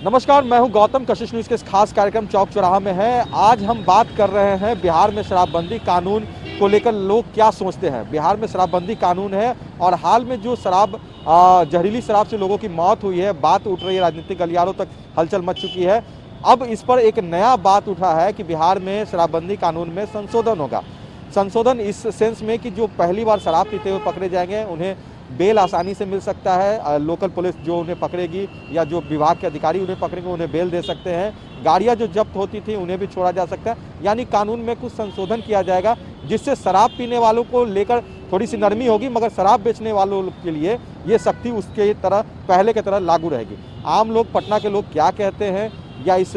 नमस्कार, मैं हूं गौतम। कशिश न्यूज़ के इस खास कार्यक्रम चौक चौराहा में है। आज हम बात कर रहे हैं बिहार में शराबबंदी कानून को लेकर लोग क्या सोचते हैं। बिहार में शराबबंदी कानून है और हाल में जो जहरीली शराब से लोगों की मौत हुई है, बात उठ रही है, राजनीतिक गलियारों तक हलचल मच चुकी है। अब इस पर एक नया बात उठा है कि बिहार में शराबबंदी कानून में संशोधन होगा। संशोधन इस सेंस में कि जो पहली बार शराब पीते हुए पकड़े जाएंगे उन्हें बेल आसानी से मिल सकता है। लोकल पुलिस जो उन्हें पकड़ेगी या जो विभाग के अधिकारी उन्हें पकड़ेंगे उन्हें बेल दे सकते हैं। गाड़ियां जो जब्त होती थी उन्हें भी छोड़ा जा सकता है। यानी कानून में कुछ संशोधन किया जाएगा जिससे शराब पीने वालों को लेकर थोड़ी सी नरमी होगी, मगर शराब बेचने वालों के लिए ये सख्ती उसके तरह पहले की तरह लागू रहेगी। आम लोग, पटना के लोग क्या कहते हैं या इस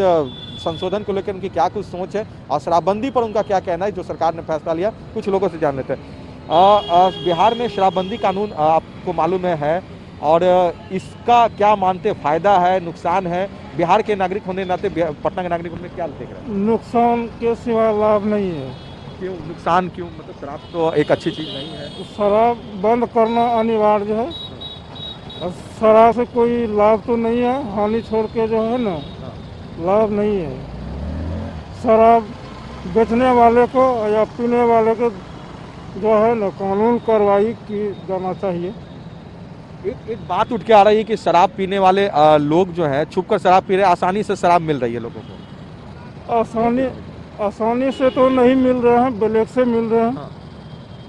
संशोधन को लेकर उनकी क्या कुछ सोच है और शराबबंदी पर उनका क्या कहना है जो सरकार ने फैसला लिया, कुछ लोगों से जान लेते हैं। बिहार में शराबबंदी कानून आपको मालूम है और इसका क्या मानते, फायदा है, नुकसान है? बिहार के नागरिक होने नाते पटना के नागरिक होने क्या देख रहे हैं? नुकसान के सिवा लाभ नहीं है। क्यों नुकसान? क्यों? मतलब शराब तो एक अच्छी चीज नहीं है। शराब बंद करना अनिवार्य है। और शराब से कोई लाभ तो नहीं है, हानि छोड़ के जो है ना लाभ नहीं है। शराब बेचने वाले को या पीने वाले को जो है ना कानून कार्रवाई की जाना चाहिए। एक बात उठ के आ रही है कि शराब पीने वाले लोग जो है छुप कर शराब पी रहे हैं, आसानी से शराब मिल रही है लोगों को। आसानी से तो नहीं मिल रहे हैं, ब्लैक से मिल रहे हैं। हाँ।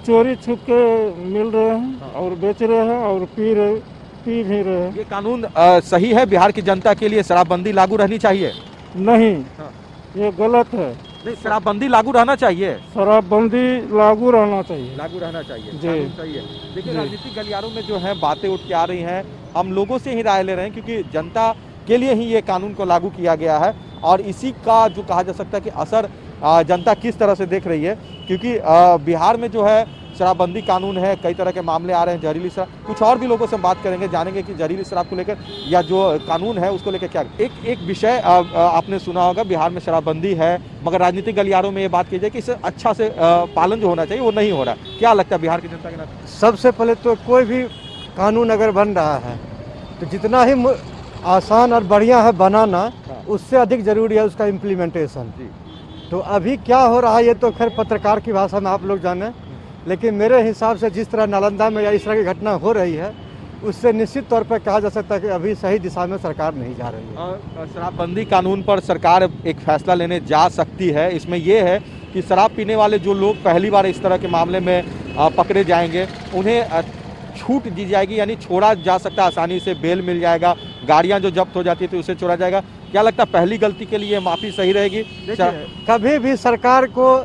चोरी छुप के मिल रहे हैं। हाँ। और बेच रहे हैं और पी भी रहे हैं। ये कानून सही है? बिहार की जनता के लिए शराबबंदी लागू रहनी चाहिए? नहीं। हाँ। ये गलत है। नहीं, शराबबंदी लागू रहना चाहिए। शराबबंदी लागू रहना चाहिए। लागू रहना चाहिए जी। सही है। लेकिन राजनीतिक गलियारों में जो है बातें उठ के आ रही हैं, हम लोगों से ही राय ले रहे हैं क्योंकि जनता के लिए ही ये कानून को लागू किया गया है और इसी का जो कहा जा सकता है कि असर जनता किस तरह से देख रही है। क्योंकि बिहार में जो है शराबबंदी कानून है, कई तरह के मामले आ रहे हैं, जहरीली शराब। कुछ और भी लोगों से बात करेंगे, जानेंगे कि जहरीली शराब को लेकर या जो कानून है उसको लेकर क्या। एक विषय आपने सुना होगा, बिहार में शराबबंदी है मगर राजनीतिक गलियारों में ये बात की जाए कि इसे अच्छा से पालन जो होना चाहिए वो नहीं हो रहा। क्या लगता है बिहार की जनता के नाते? सबसे पहले तो कोई भी कानून अगर बन रहा है तो जितना ही आसान और बढ़िया है बनाना, उससे अधिक जरूरी है उसका इम्प्लीमेंटेशन। तो अभी क्या हो रहा है ये तो खैर पत्रकार की भाषा में आप लोग जाने, लेकिन मेरे हिसाब से जिस तरह नालंदा में या इस तरह की घटना हो रही है उससे निश्चित तौर पर कहा जा सकता है कि अभी सही दिशा में सरकार नहीं जा रही है। शराबबंदी कानून पर सरकार एक फैसला लेने जा सकती है। इसमें यह है कि शराब पीने वाले जो लोग पहली बार इस तरह के मामले में पकड़े जाएंगे उन्हें छूट दी जाएगी, यानी छोड़ा जा सकता है, आसानी से बेल मिल जाएगा। गाड़ियां जो जब्त हो जाती है तो उसे छोड़ा जाएगा। क्या लगता है पहली गलती के लिए माफ़ी सही रहेगी? कभी भी सरकार को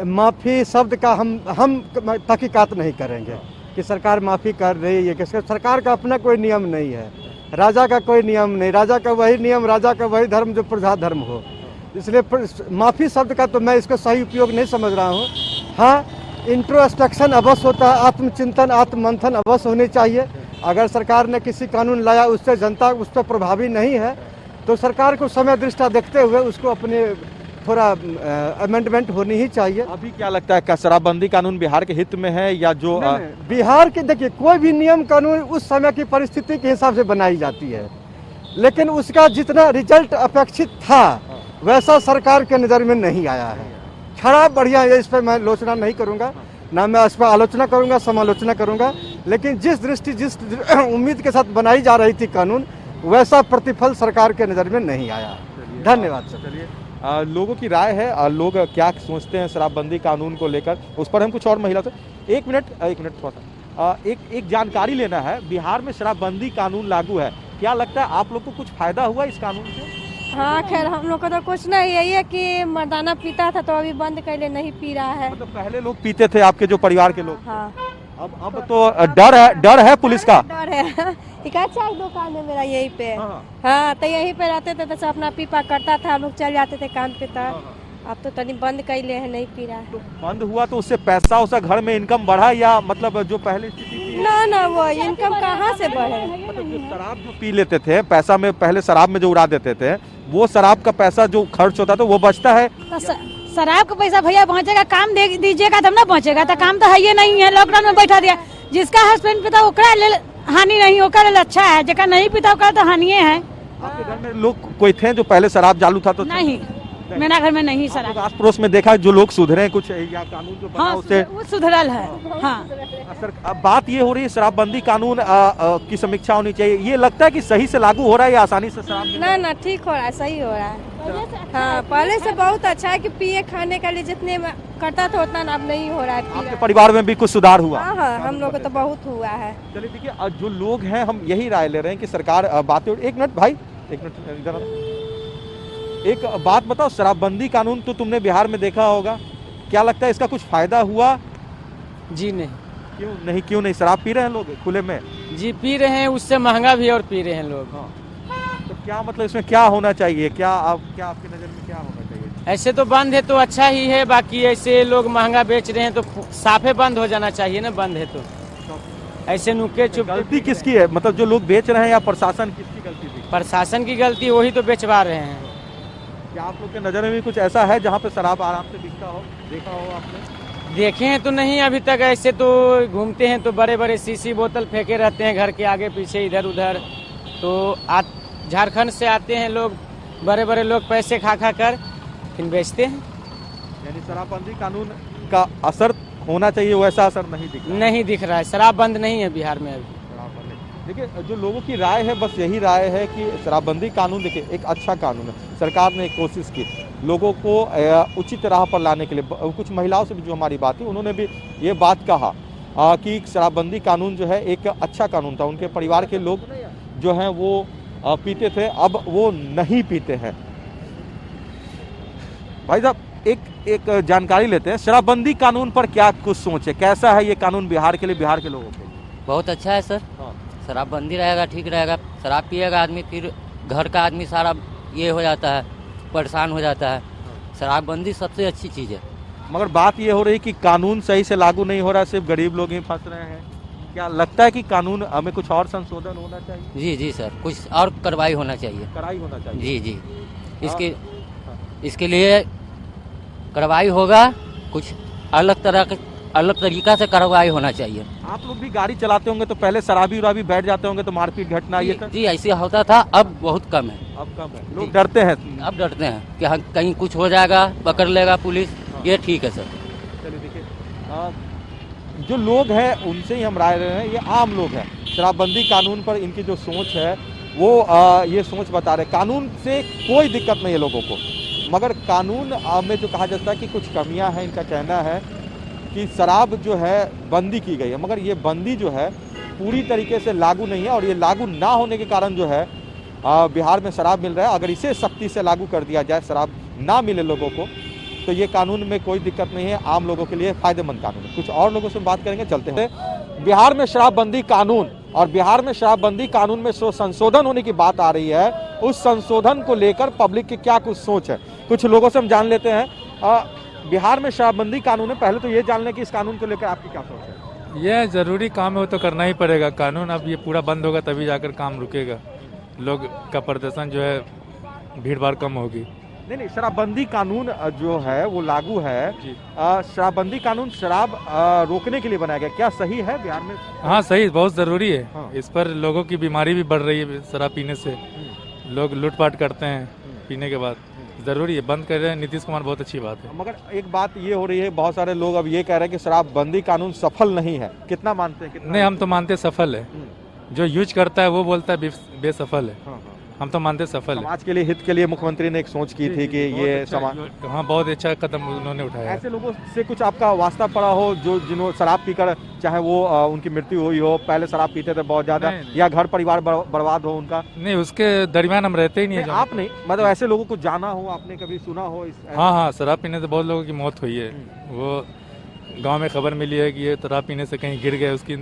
माफ़ी शब्द का हम तहकीकात नहीं करेंगे कि सरकार माफ़ी कर रही है। कि सरकार का अपना कोई नियम नहीं है, राजा का कोई नियम नहीं। राजा का वही नियम, राजा का वही धर्म जो प्रजा धर्म हो। इसलिए माफ़ी शब्द का तो मैं इसका सही उपयोग नहीं समझ रहा हूँ। हाँ, इंट्रोस्पेक्शन अवश्य होता है, आत्मचिंतन, आत्ममंथन अवश्य होनी चाहिए। अगर सरकार ने किसी कानून लाया उससे जनता उस पर प्रभावी नहीं है तो सरकार को समय दृष्टि देखते हुए उसको अपने थोड़ा अमेंडमेंट होनी ही चाहिए। अभी क्या लगता है, क्या शराबबंदी कानून बिहार के हित में है या जो बिहार के, देखिए कोई भी नियम कानून उस समय की परिस्थिति के हिसाब से बनाई जाती है, लेकिन उसका जितना रिजल्ट अपेक्षित था वैसा सरकार के नज़र में नहीं आया है। खराब बढ़िया है, इस पर मैं आलोचना नहीं करूँगा, ना मैं इस पर आलोचना करूँगा, समालोचना करूँगा। लेकिन जिस उम्मीद के साथ बनाई जा रही थी कानून, वैसा प्रतिफल सरकार के नज़र में नहीं आया। धन्यवाद सर। चलिए, लोगों की राय है, लोग क्या सोचते हैं शराबबंदी कानून को लेकर, उस पर हम कुछ और महिला से एक मिनट थोड़ा सा एक जानकारी लेना है। बिहार में शराबबंदी कानून लागू है, क्या लगता है आप लोग को कुछ फायदा हुआ इस कानून से? हाँ, खैर हम लोग को तो कुछ नहीं, यही है कि मर्दाना पीता था तो अभी बंद कर ले, नहीं पी रहा है। मतलब पहले लोग पीते थे आपके जो परिवार के लोग? हाँ। अब तो डर है पुलिस का? डर है। एक चाय दुकान है मेरा यहीं पे। हाँ, तो यहीं पे रहते थे तो सब अपना पीपा करता था, हम लोग चल जाते थे काम पे। अब तो तनी बंद कर ले है, नहीं पी रहा है। तो बंद हुआ तो उससे पैसा घर में इनकम बढ़ा या मतलब जो पहले स्थिति थी? ना वो इनकम कहाँ से बढ़े। मतलब जो शराब जो पी लेते थे, पैसा में पहले शराब में जो उड़ा देते थे, वो शराब का पैसा जो खर्च होता था वो बचता है। शराब का पैसा भैया पहुँचेगा, काम दे दीजिएगा तब ना पहुँचेगा। तो काम तो है ये नहीं है, लॉकडाउन में बैठा दिया। जिसका हस्बैंड पिता ओकरा ले हानि नहीं, ओकरा ले अच्छा है, जेका नहीं पिता ओकरा तो हानि है। आपके घर में लोग कोई थे जो पहले शराब चालू था तो नहीं, मेरा घर में नहीं सर। आस पड़ोस में देखा है जो लोग सुधरे हैं कुछ या कानून जो बना हाँ, उससे वो सुधरल है। हाँ, सर अब बात ये हो रही है शराबबंदी कानून की समीक्षा होनी चाहिए, ये लगता है कि सही से लागू हो रहा है या आसानी से शराब ना ना ठीक हो रहा है, सही हो रहा है। हाँ पहले से बहुत अच्छा है कि पिए खाने के लिए जितने में करता था उतना अब नहीं हो रहा है। पी आपके रहा है। परिवार में भी कुछ सुधार हुआ? हाँ हाँ हम लोग को तो बहुत हुआ है। चलिए देखिए जो लोग हैं हम यही राय ले रहे हैं कि सरकार बातें एक मिनट भाई एक मिनट इधर आओ। एक बात बताओ, शराबबंदी कानून तो तुमने बिहार में देखा होगा, क्या लगता है इसका कुछ फायदा हुआ? जी नहीं। क्यों नहीं शराब पी रहे हैं लोग खुले में? जी पी रहे हैं, उससे महंगा भी और पी रहे हैं लोग। तो क्या मतलब इसमें क्या होना चाहिए, क्या आपकी नज़र में क्या होना चाहिए? ऐसे तो बंद है तो अच्छा ही है, बाकी ऐसे लोग महंगा बेच रहे हैं तो साफे बंद हो जाना चाहिए ना, बंद है तो। ऐसे नुक्के चुप। गलती किसकी है, मतलब जो लोग बेच रहे हैं या प्रशासन किसकी गलती थी? प्रशासन की गलती, वही तो बेचवा रहे हैं। क्या आप लोग के नज़र में भी कुछ ऐसा है जहाँ पे शराब आराम से बिकता हो, देखा हो आपने? देखे हैं तो नहीं अभी तक, ऐसे तो घूमते हैं तो बड़े बड़े शीशी बोतल फेंके रहते हैं घर के आगे पीछे इधर उधर। तो झारखंड से आते हैं लोग, बड़े बड़े लोग पैसे खा कर फिर बेचते हैं। यानी शराबबंदी कानून का असर होना चाहिए, वैसा असर नहीं दिख रहा है। शराब बंद नहीं है बिहार में अभी। देखिए जो लोगों की राय है, बस यही राय है कि शराबबंदी कानून देखिए एक अच्छा कानून है, सरकार ने एक कोशिश की लोगों को उचित राह पर लाने के लिए। कुछ महिलाओं से भी जो हमारी बात हुई उन्होंने भी ये बात कहा कि शराबबंदी कानून जो है एक अच्छा कानून था, उनके परिवार के लोग जो हैं वो पीते थे, अब वो नहीं पीते हैं। भाई साहब एक जानकारी लेते हैं, शराबबंदी कानून पर क्या कुछ सोच है, कैसा है ये कानून बिहार के लिए, बिहार के लोगों के लिए? बहुत अच्छा है सर। हाँ। शराबबंदी रहेगा ठीक रहेगा। शराब पिएगा आदमी फिर घर का आदमी सारा ये हो जाता है, परेशान हो जाता है। शराबबंदी सबसे अच्छी चीज़ है। मगर बात ये हो रही है कि कानून सही से लागू नहीं हो रहा है, सिर्फ गरीब लोग ही फंस रहे हैं। क्या लगता है कि कानून में कुछ और संशोधन होना चाहिए? जी सर, कुछ और कार्रवाई होना चाहिए। कराई होना चाहिए। जी इसके लिए कार्रवाई होगा, कुछ अलग तरीका से कार्रवाई होना चाहिए। आप लोग भी गाड़ी चलाते होंगे तो पहले शराबी उराबी बैठ जाते होंगे तो मारपीट घटना ये जी ऐसे होता था, अब बहुत कम है। अब कम है, लोग डरते हैं। अब डरते हैं कि हाँ कहीं कुछ हो जाएगा, पकड़ लेगा पुलिस। ये ठीक है सर। चलिए देखिए जो लोग हैं उनसे ही हम राय ले रहे हैं, ये आम लोग हैं। शराबबंदी कानून पर इनकी जो सोच है वो ये सोच बता रहे, कानून से कोई दिक्कत नहीं है लोगों को, मगर कानून में जो कहा जाता है कि कुछ कमियां हैं। इनका कहना है कि शराब जो है बंदी की गई है, मगर ये बंदी जो है पूरी तरीके से लागू नहीं है, और ये लागू ना होने के कारण जो है बिहार में शराब मिल रहा है। अगर इसे सख्ती से लागू कर दिया जाए, शराब ना मिले लोगों को, तो ये कानून में कोई दिक्कत नहीं है, आम लोगों के लिए फायदेमंद कानून है। कुछ और लोगों से बात करेंगे, चलते हैं। बिहार में शराबबंदी कानून और बिहार में शराबबंदी कानून में संशोधन होने की बात आ रही है, उस संशोधन को लेकर पब्लिक की क्या कुछ सोच है, कुछ लोगों से हम जान लेते हैं। बिहार में शराबबंदी कानून है, पहले तो ये जान लें कि इस कानून को लेकर आपकी क्या सोच है? यह जरूरी काम है, वो तो करना ही पड़ेगा कानून। अब ये पूरा बंद होगा तभी जाकर काम रुकेगा, लोग का प्रदर्शन जो है, भीड़ भाड़ कम होगी। नहीं, शराबबंदी कानून जो है वो लागू है। शराबबंदी कानून शराब रोकने के लिए बनाया गया, क्या सही है बिहार में? हाँ सही, बहुत ज़रूरी है। हाँ। इस पर लोगों की बीमारी भी बढ़ रही है, शराब पीने से लोग लूटपाट करते हैं पीने के बाद। ज़रूरी है, बंद कर रहे हैं नीतीश कुमार, बहुत अच्छी बात है। मगर एक बात ये हो रही है, बहुत सारे लोग अब ये कह रहे हैं कि शराबबंदी कानून सफल नहीं है, कितना मानते हैं? नहीं, हम तो मानते सफल है। जो यूज करता है वो बोलता है बेसफल है। हाँ। हम तो मानते सफल है। समाज के लिए, हित के लिए मुख्यमंत्री ने एक सोच की थी कि ये समाज, हाँ बहुत अच्छा कदम उन्होंने उठाया। ऐसे लोगों से कुछ आपका वास्ता पड़ा हो जो जिन्होंने शराब पीकर, चाहे वो उनकी मृत्यु हुई हो, पहले शराब पीते थे बहुत ज्यादा, या घर परिवार बर्बाद हो उनका? नहीं, उसके दरमियान हम रहते ही नहीं है। आप नहीं, मतलब ऐसे लोगों को जाना हो, आपने कभी सुना हो हाँ, शराब पीने से बहुत लोगों की मौत हुई है। वो गांव में खबर मिली है कि ये शराब पीने से कहीं गिर गए, उसकी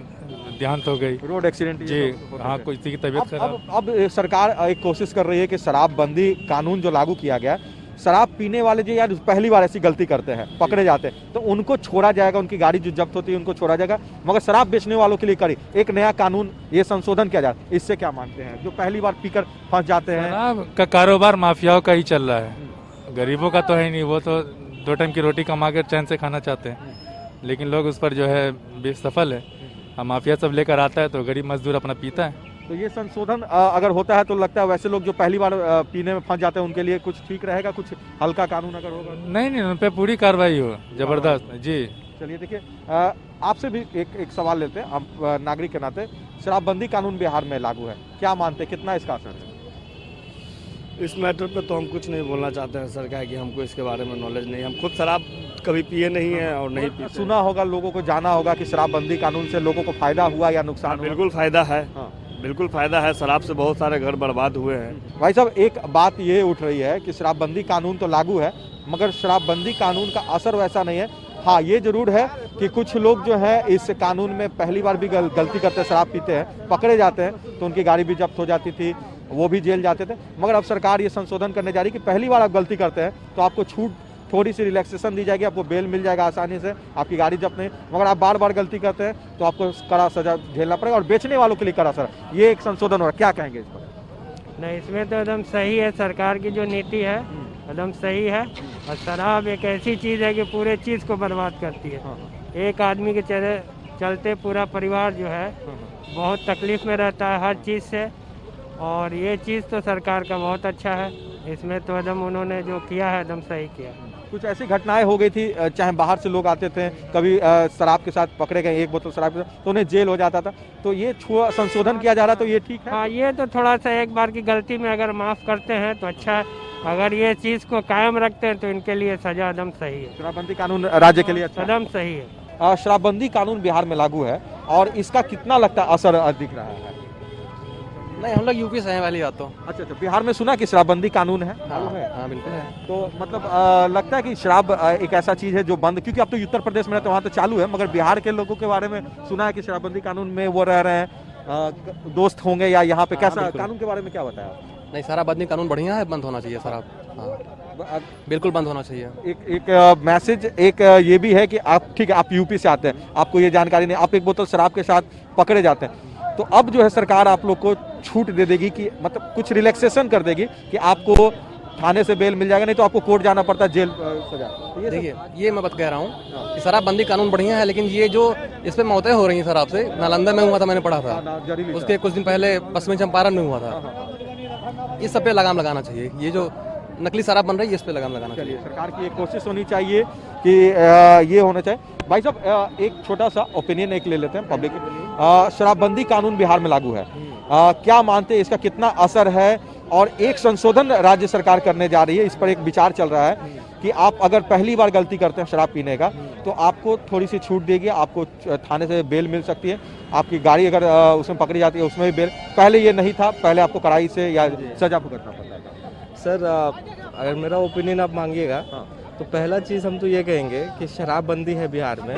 देहांत हो गई, रोड एक्सीडेंट जी। हाँ, कोई किसी की तबीयत खराब। अब सरकार एक कोशिश कर रही है कि शराबबंदी कानून जो लागू किया गया, शराब पीने वाले जो यार पहली बार ऐसी गलती करते हैं, पकड़े जाते हैं, तो उनको छोड़ा जाएगा, उनकी गाड़ी जो जब्त होती है उनको छोड़ा जाएगा। मगर शराब बेचने वालों के लिए करी एक नया कानून, ये संशोधन किया जाए, इससे क्या मानते हैं जो पहली बार पीकर फंस जाते हैं? शराब का कारोबार माफियाओं का ही चल रहा है, गरीबों का तो है नहीं। वो तो 2 टाइम की रोटी कमा कर चैन से खाना चाहते हैं, लेकिन लोग उस पर जो है बेसफल है। माफिया सब लेकर आता है तो गरीब मजदूर अपना पीता है। तो ये संशोधन अगर होता है तो लगता है वैसे लोग जो पहली बार पीने में फंस जाते हैं उनके लिए कुछ ठीक रहेगा, कुछ हल्का कानून अगर होगा? नहीं, उन पे पूरी कार्रवाई हो, जबरदस्त जी। चलिए देखिए, आपसे भी एक सवाल लेते हैं, आप नागरिक के नाते। शराबबंदी कानून बिहार में लागू है, क्या मानते हैं कितना इसका असर है? इस मैटर पे तो हम कुछ नहीं बोलना चाहते हैं सरकार की, हमको इसके बारे में नॉलेज नहीं, हम खुद शराब कभी पिए नहीं है और नहीं पीते। सुना होगा, लोगों को जाना होगा कि शराबबंदी कानून से लोगों को फायदा हुआ या नुकसान हुआ? बिल्कुल फायदा है, हाँ। बिल्कुल फायदा है, शराब से बहुत सारे घर बर्बाद हुए हैं। भाई साहब, एक बात ये उठ रही है कि शराबबंदी कानून तो लागू है मगर शराबबंदी कानून का असर वैसा नहीं है। हाँ, ये जरूर है कि कुछ लोग जो है इस कानून में पहली बार भी गलती करते हैं, शराब पीते हैं, पकड़े जाते हैं तो उनकी गाड़ी भी जब्त हो जाती थी, वो भी जेल जाते थे। मगर अब सरकार ये संशोधन करने जा रही है कि पहली बार आप गलती करते हैं तो आपको छूट, थोड़ी सी रिलैक्सेशन दी जाएगी, आपको बेल मिल जाएगा आसानी से, आपकी गाड़ी जब्त नहीं। मगर आप बार बार गलती करते हैं तो आपको कड़ा सजा झेलना पड़ेगा और बेचने वालों के लिए कड़ा सजा। ये एक संशोधन हो रहा है, क्या कहेंगे इस पर? नहीं, इसमें तो एकदम सही है, सरकार की जो नीति है एकदम सही है। और शराब एक ऐसी चीज़ है कि पूरे चीज़ को बर्बाद करती है। एक आदमी के चलते पूरा परिवार जो है बहुत तकलीफ में रहता है हर चीज़ से, और ये चीज़ तो सरकार का बहुत अच्छा है। इसमें तो एकदम उन्होंने जो किया है एकदम सही किया। कुछ ऐसी घटनाएं हो गई थी, चाहे बाहर से लोग आते थे, कभी शराब के साथ पकड़े गए, एक बोतल शराब के साथ, तो उन्हें जेल हो जाता था। तो ये संशोधन किया जा रहा है, तो ये ठीक है? हाँ, ये तो थोड़ा सा एक बार की गलती में अगर माफ़ करते हैं तो अच्छा है, अगर ये चीज़ को कायम रखते हैं तो इनके लिए सजा एकदम सही है। शराबबंदी कानून राज्य के लिए अच्छा एकदम सही है। शराबबंदी कानून बिहार में लागू है और इसका कितना लगता है असर दिख रहा है? नहीं, हम लोग यूपी से हैं वाली बात तो। अच्छा, बिहार में सुना कि शराबबंदी कानून है? हाँ, बिल्कुल है। तो मतलब लगता है कि शराब एक ऐसा चीज है जो बंद, क्योंकि अब तो उत्तर प्रदेश में रहते हैं, वहाँ तो चालू है, मगर बिहार के लोगों के बारे में सुना है कि शराबबंदी कानून में वो रह रहे हैं, दोस्त होंगे या यहाँ पे कैसा कानून के बारे में क्या बताया? नहीं, शराबबंदी कानून बढ़िया है, बंद होना चाहिए शराब। हाँ, बिल्कुल बंद होना चाहिए। एक मैसेज एक ये भी है कि आप, ठीक है, आप यूपी से आते हैं, आपको ये जानकारी नहीं, आप एक बोतल शराब के साथ पकड़े जाते हैं, तो अब जो है सरकार आप लोग को छूट दे देगी कि मतलब कुछ रिलैक्सेशन कर देगी कि आपको थाने से बेल मिल जाएगा, नहीं तो आपको कोर्ट जाना पड़ता है, जेल सजा। तो देखिए, ये मैं बात कह रहा हूँ कि शराबबंदी कानून बढ़िया है, लेकिन ये जो इस पे मौतें हो रही हैं शराब से, नालंदा में हुआ था, मैंने पढ़ा था, उसके कुछ दिन पहले पश्चिमी चंपारण में हुआ था। इस सब पे लगाम लगाना चाहिए, ये जो नकली शराब बन रही है इस पे लगाम लगाना चाहिए। सरकार की एक कोशिश होनी चाहिए कि ये होना चाहिए। भाई साहब, एक छोटा सा ओपिनियन एक ले लेते हैं पब्लिक। शराबबंदी कानून बिहार में लागू है, क्या मानते हैं इसका कितना असर है? और एक संशोधन राज्य सरकार करने जा रही है, इस पर एक विचार चल रहा है कि आप अगर पहली बार गलती करते हैं शराब पीने का तो आपको थोड़ी सी छूट देगी, आपको थाने से बेल मिल सकती है, आपकी गाड़ी अगर उसमें पकड़ी जाती है उसमें भी बेल। पहले ये नहीं था, पहले आपको कड़ाई से या सजा भुगतना पड़ता था। सर, अगर मेरा ओपिनियन आप मांगिएगा तो पहला चीज़ हम तो ये कहेंगे कि शराबबंदी है बिहार में,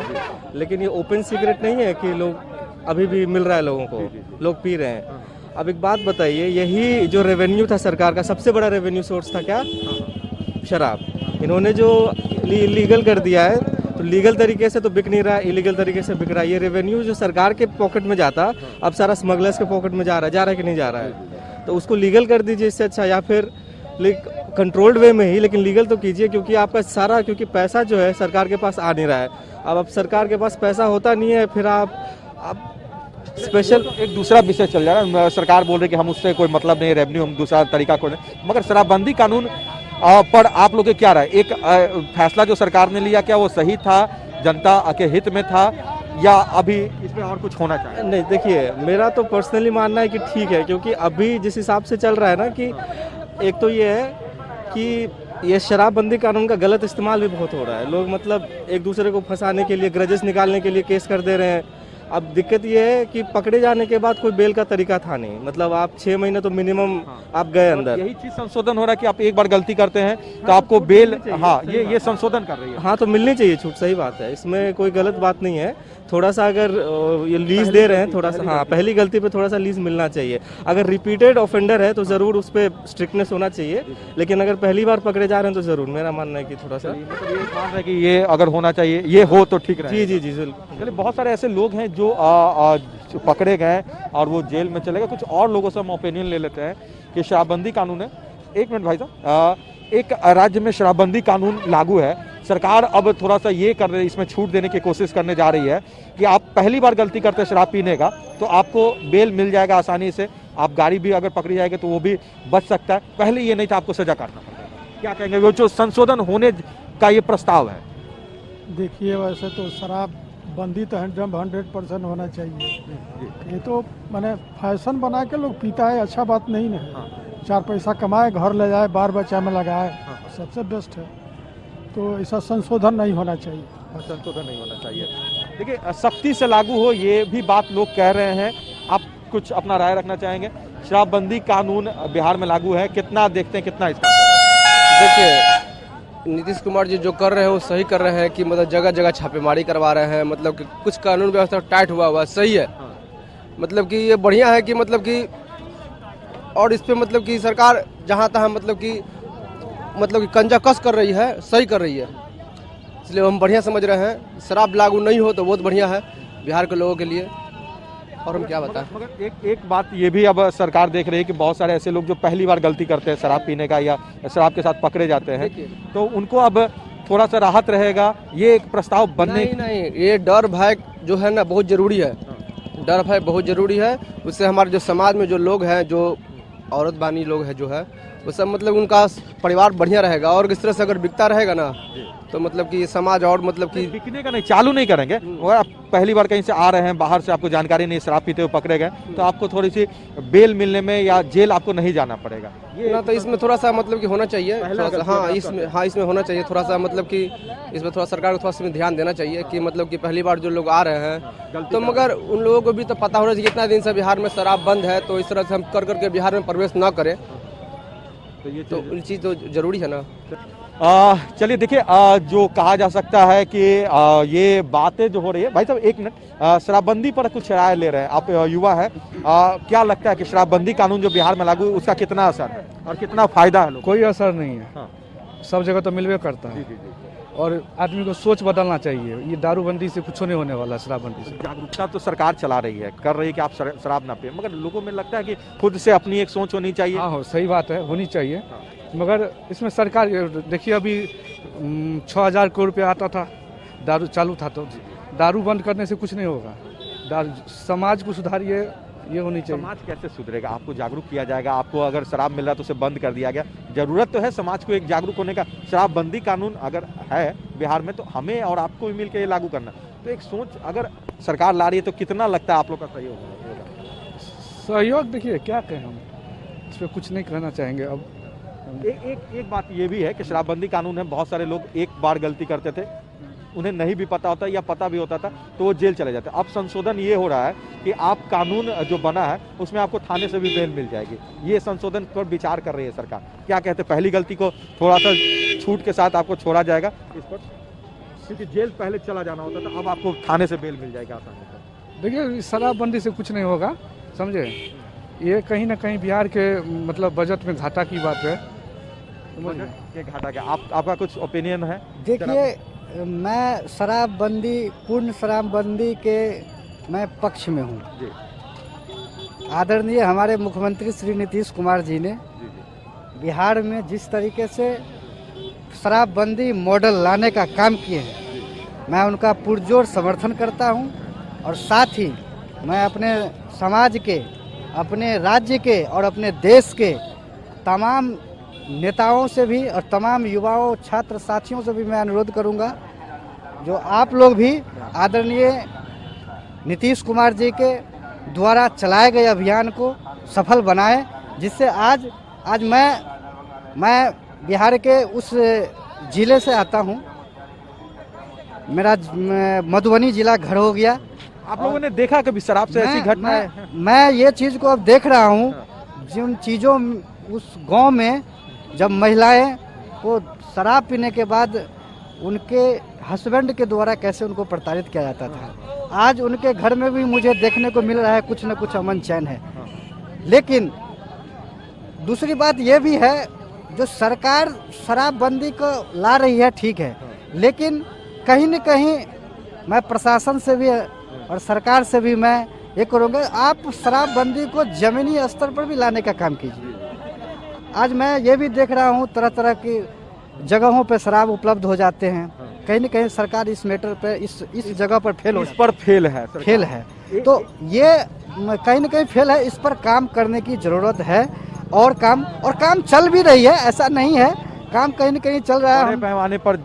लेकिन ये ओपन सीक्रेट नहीं है कि लोग अभी भी मिल रहा है लोगों को, लोग पी रहे हैं। अब एक बात बताइए, यही जो रेवेन्यू था सरकार का, सबसे बड़ा रेवेन्यू सोर्स था क्या? शराब। इन्होंने जो लीगल कर दिया है, तो लीगल तरीके से तो बिक नहीं रहा है, इलीगल तरीके से बिक रहा है। ये रेवेन्यू जो सरकार के पॉकेट में जाता, अब सारा स्मगलर्स के पॉकेट में जा रहा है कि नहीं जा रहा है? तो उसको लीगल कर दीजिए इससे अच्छा, या फिर कंट्रोल्ड वे में ही, लेकिन लीगल तो कीजिए, क्योंकि आपका सारा, क्योंकि पैसा जो है सरकार के पास आ नहीं रहा है। अब सरकार के पास पैसा होता नहीं है, फिर आप स्पेशल एक दूसरा विषय चल जा रहा है, सरकार बोल रही है कि हम उससे कोई मतलब नहीं, रेवेन्यू हम दूसरा तरीका खोजें, मगर शराबबंदी कानून पर आप लोग क्या रहा है? एक फैसला जो सरकार ने लिया, क्या वो सही था, जनता के हित में था, या अभी इसमें और कुछ होना चाहिए? नहीं, देखिए, मेरा तो पर्सनली मानना है कि ठीक है, क्योंकि अभी जिस हिसाब से चल रहा है ना, कि एक तो ये है कि ये शराबबंदी कानून का गलत इस्तेमाल भी बहुत हो रहा है। लोग मतलब एक दूसरे को फंसाने के लिए, ग्रजेस निकालने के लिए केस कर दे रहे हैं। अब दिक्कत ये है कि पकड़े जाने के बाद कोई बेल का तरीका था नहीं, मतलब आप 6 महीने तो मिनिमम आप गए अंदर। यही चीज संशोधन हो रहा है कि आप एक बार गलती करते हैं तो आपको बेल, हाँ, ये संशोधन कर रही है। हाँ, तो मिलनी चाहिए छूट, सही बात है, इसमें कोई गलत बात नहीं है। थोड़ा सा अगर ये लीज दे रहे हैं, थोड़ा सा, हाँ, पहली गलती पे थोड़ा सा लीज मिलना चाहिए। अगर रिपीटेड ऑफेंडर है तो जरूर उस पर स्ट्रिक्टनेस होना चाहिए, लेकिन अगर पहली बार पकड़े जा रहे हैं तो जरूर, मेरा मानना है कि थोड़ा सा है कि ये अगर होना चाहिए, ये हो तो ठीक है। जी, चलिए, बहुत सारे ऐसे लोग हैं जो पकड़े गए और वो जेल में चले गए। कुछ और लोगों से हम ओपिनियन ले लेते हैं कि शराबबंदी कानून है। एक मिनट भाई साहब, एक राज्य में शराबबंदी कानून लागू है, सरकार अब थोड़ा सा ये कर रही है, इसमें छूट देने की कोशिश करने जा रही है कि आप पहली बार गलती करते हैं शराब पीने का तो आपको बेल मिल जाएगा आसानी से, आप गाड़ी भी अगर पकड़ी जाएगी तो वो भी बच सकता है, पहले ये नहीं था आपको सजा काटना पड़ता है। क्या कहेंगे, वो जो संशोधन होने का ये प्रस्ताव है? देखिए वैसे तो शराब बंदी तो 100% होना चाहिए। ये तो मैंने फैशन बना के लोग पीता है, अच्छा बात नहीं है। 4 पैसा कमाए, घर ले जाए, बार बच्चा में लगाए, सबसे बेस्ट है। तो ऐसा संशोधन नहीं होना चाहिए, संशोधन नहीं होना चाहिए। देखिए सख्ती से लागू हो, ये भी बात लोग कह रहे हैं। आप कुछ अपना राय रखना चाहेंगे? शराबबंदी कानून बिहार में लागू है, कितना देखते हैं, कितना इसका? देखिए नीतीश कुमार जी जो कर रहे हैं वो सही कर रहे हैं कि मतलब जगह जगह छापेमारी करवा रहे हैं, मतलब कि कुछ कानून व्यवस्था टाइट हुआ सही है। मतलब कि ये बढ़िया है कि मतलब कि और इस पे मतलब कि सरकार जहाँ तहाँ मतलब कि कंजा कस कर रही है, सही कर रही है, इसलिए हम बढ़िया समझ रहे हैं। शराब लागू नहीं हो तो बहुत बढ़िया है बिहार के लोगों के लिए, और हम क्या बताएं। मगर एक बात ये भी अब सरकार देख रही है कि बहुत सारे ऐसे लोग जो पहली बार गलती करते हैं शराब पीने का या शराब के साथ पकड़े जाते हैं, तो उनको अब थोड़ा सा राहत रहेगा। ये एक प्रस्ताव बनने नहीं, ये डर भय जो है ना बहुत जरूरी है। डर भय बहुत जरूरी है, उससे हमारे जो समाज में जो लोग हैं, जो औरत बानी लोग हैं जो है, वो सब मतलब उनका परिवार बढ़िया रहेगा। और इस तरह से अगर बिकता रहेगा ना तो मतलब कि समाज और मतलब कि बिकने का नहीं, चालू नहीं करेंगे। अगर आप पहली बार कहीं से आ रहे हैं बाहर से, आपको जानकारी नहीं, शराब पीते हुए पकड़े गए, तो आपको थोड़ी सी बेल मिलने में या जेल आपको नहीं जाना पड़ेगा। ये ना तो इसमें थोड़ा सा मतलब कि होना चाहिए, इसमें होना चाहिए थोड़ा सा, मतलब कि इसमें थोड़ा सरकार को थोड़ा सा ध्यान देना चाहिए कि मतलब कि पहली बार जो लोग आ रहे हैं तो मगर उन लोगों को भी तो पता होना चाहिए इतना दिन से बिहार में शराब बंद है, तो इस तरह से हम कर करके बिहार में प्रवेश ना करें, तो ये चीज़ तो जरूरी है ना। चलिए देखिए, जो कहा जा सकता है कि ये बातें जो हो रही है, भाई साहब एक मिनट, शराबबंदी पर कुछ राय ले रहे हैं आप, युवा है, क्या लगता है कि शराबबंदी कानून जो बिहार में लागू है उसका कितना असर है और कितना फायदा है? कोई असर नहीं है, सब जगह तो मिलवे करता है। और आदमी को सोच बदलना चाहिए, ये दारूबंदी से कुछ नहीं होने वाला। शराबबंदी से जागरूकता तो सरकार चला रही है, कर रही है कि आप शराब ना पिए, मगर लोगों में लगता है कि खुद से अपनी एक सोच होनी चाहिए। हाँ, सही बात है, होनी चाहिए। मगर इसमें सरकार देखिए, अभी 6,000 करोड़ रुपया आता था, दारू चालू था, तो दारू बंद करने से कुछ नहीं होगा। समाज को सुधारिए, ये होनी चाहिए। समाज कैसे सुधरेगा? आपको जागरूक किया जाएगा, आपको अगर शराब मिल रहा है तो उसे बंद कर दिया गया। जरूरत तो है समाज को एक जागरूक होने का। शराबबंदी कानून अगर है बिहार में तो हमें और आपको भी मिलकर ये लागू करना। तो एक सोच अगर सरकार ला रही है तो कितना लगता है आप लोग का सहयोग होगा? सहयोग देखिए क्या कहें, हम इस पर कुछ नहीं कहना चाहेंगे। अब एक बात ये भी है कि शराबबंदी कानून है, बहुत सारे लोग एक बार गलती करते थे, उन्हें नहीं भी पता होता या पता भी होता था तो वो जेल चले जाते। अब संशोधन ये हो रहा है कि आप कानून जो बना है उसमें आपको थाने से भी बेल मिल जाएगी। ये संशोधन पर विचार कर रही है सरकार। क्या कहते हैं, पहली गलती को थोड़ा सा छूट के साथ आपको छोड़ा जाएगा इस पर, क्योंकि जेल पहले चला जाना होता था, अब आपको थाने से बेल मिल जाएगा आसानी से। देखिए शराबबंदी से कुछ नहीं होगा, समझे। ये कहीं ना कहीं बिहार के मतलब बजट में घाटा की बात है। ये घाटा क्या, आपका कुछ ओपिनियन है? देखिए मैं शराबबंदी, पूर्ण शराबबंदी के मैं पक्ष में हूँ। आदरणीय हमारे मुख्यमंत्री श्री नीतीश कुमार जी ने बिहार में जिस तरीके से शराबबंदी मॉडल लाने का काम किए हैं, मैं उनका पुरजोर समर्थन करता हूँ। और साथ ही मैं अपने समाज के, अपने राज्य के और अपने देश के तमाम नेताओं से भी और तमाम युवाओं, छात्र साथियों से भी मैं अनुरोध करूंगा, जो आप लोग भी आदरणीय नीतीश कुमार जी के द्वारा चलाए गए अभियान को सफल बनाएं, जिससे आज मैं बिहार के उस जिले से आता हूं, मेरा मधुबनी जिला घर हो गया। आप लोगों ने देखा कभी शराब से ऐसी घटना? मैं ये चीज़ को अब देख रहा हूं, जिन चीज़ों उस गांव में जब महिलाएं को शराब पीने के बाद उनके हस्बैंड के द्वारा कैसे उनको प्रताड़ित किया जाता था, आज उनके घर में भी मुझे देखने को मिल रहा है कुछ न कुछ अमन चैन है। लेकिन दूसरी बात ये भी है, जो सरकार शराबबंदी को ला रही है ठीक है, लेकिन कहीं न कहीं मैं प्रशासन से भी और सरकार से भी मैं ये करूँगा, आप शराबबंदी को ज़मीनी स्तर पर भी लाने का काम कीजिए। आज मैं ये भी देख रहा हूँ तरह तरह की जगहों पे शराब उपलब्ध हो जाते हैं, कहीं न कहीं सरकार इस मैटर पे इस जगह पर फेल है। फेल है। तो ये कहीं न कहीं फेल है। इस पर काम करने की ज़रूरत है और काम चल भी रही है, ऐसा नहीं है, काम कहीं न कहीं चल रहा है। बड़े पैमाने पर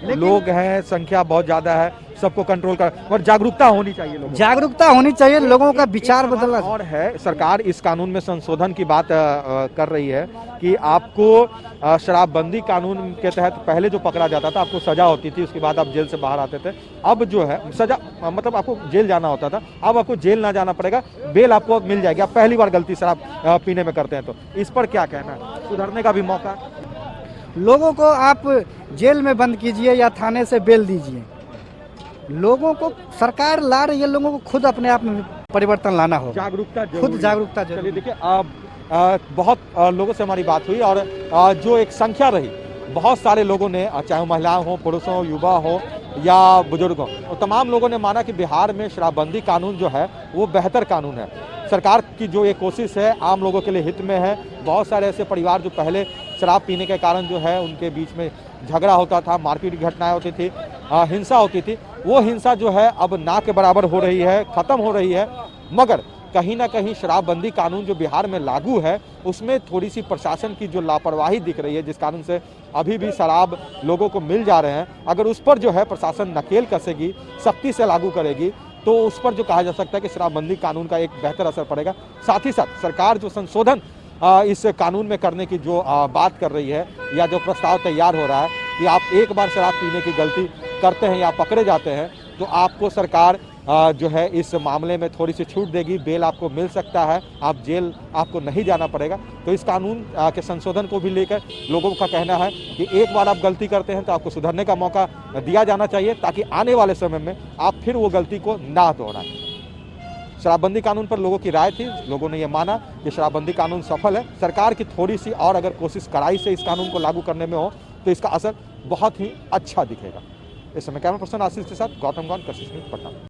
लोग हैं, संख्या बहुत ज्यादा है, सबको कंट्रोल कर और जागरूकता होनी चाहिए लोगों जागरूकता होनी चाहिए, लोगों का विचार बदलना। और है सरकार इस कानून में संशोधन की बात कर रही है कि आपको शराबबंदी कानून के तहत पहले जो पकड़ा जाता था आपको सजा होती थी, उसके बाद आप जेल से बाहर आते थे। अब जो है सजा मतलब आपको जेल जाना होता था, अब आपको जेल ना जाना पड़ेगा, बेल आपको मिल जाएगी। आप पहली बार गलती शराब पीने में करते हैं तो इस पर क्या कहना है? सुधरने का भी मौका लोगों को आप जेल में बंद कीजिए या थाने से बेल दीजिए, लोगों को सरकार ला रही है, लोगों को खुद अपने आप में परिवर्तन लाना होगा, जागरूकता खुद जागरूकता। चलिए देखिए बहुत लोगों से हमारी बात हुई और जो एक संख्या रही, बहुत सारे लोगों ने, चाहे महिलाएं हो, पुरुष हो, युवा हो या बुजुर्ग हो, और तमाम लोगों ने माना कि बिहार में शराबबंदी कानून जो है वो बेहतर कानून है। सरकार की जो ये कोशिश है आम लोगों के लिए हित में है। बहुत सारे ऐसे परिवार जो पहले शराब पीने के कारण जो है उनके बीच में झगड़ा होता था, मारपीट की घटनाएं होती थी, हिंसा होती थी, वो हिंसा जो है अब ना के बराबर हो रही है, खत्म हो रही है। मगर कहीं ना कहीं शराबबंदी कानून जो बिहार में लागू है उसमें थोड़ी सी प्रशासन की जो लापरवाही दिख रही है, जिस कारण से अभी भी शराब लोगों को मिल जा रहे हैं। अगर उस पर जो है प्रशासन नकेल कसेगी, सख्ती से लागू करेगी, तो उस पर जो कहा जा सकता है कि शराबबंदी कानून का एक बेहतर असर पड़ेगा। साथ ही साथ सरकार जो संशोधन इस कानून में करने की जो बात कर रही है या जो प्रस्ताव तैयार हो रहा है कि आप एक बार शराब पीने की गलती करते हैं या पकड़े जाते हैं तो आपको सरकार जो है इस मामले में थोड़ी सी छूट देगी, बेल आपको मिल सकता है, आप जेल आपको नहीं जाना पड़ेगा। तो इस कानून के संशोधन को भी लेकर लोगों का कहना है कि एक बार आप गलती करते हैं तो आपको सुधरने का मौका दिया जाना चाहिए, ताकि आने वाले समय में आप फिर वो गलती को ना दोहराएं। शराबबंदी कानून पर लोगों की राय थी, लोगों ने ये माना कि शराबबंदी कानून सफल है। सरकार की थोड़ी सी और अगर कोशिश कड़ाई से इस कानून को लागू करने में हो तो इसका असर बहुत ही अच्छा दिखेगा। इस समय कैमरा पर्सन आशीष के साथ गौतम गौन, कशिश न्यूज़, पटना।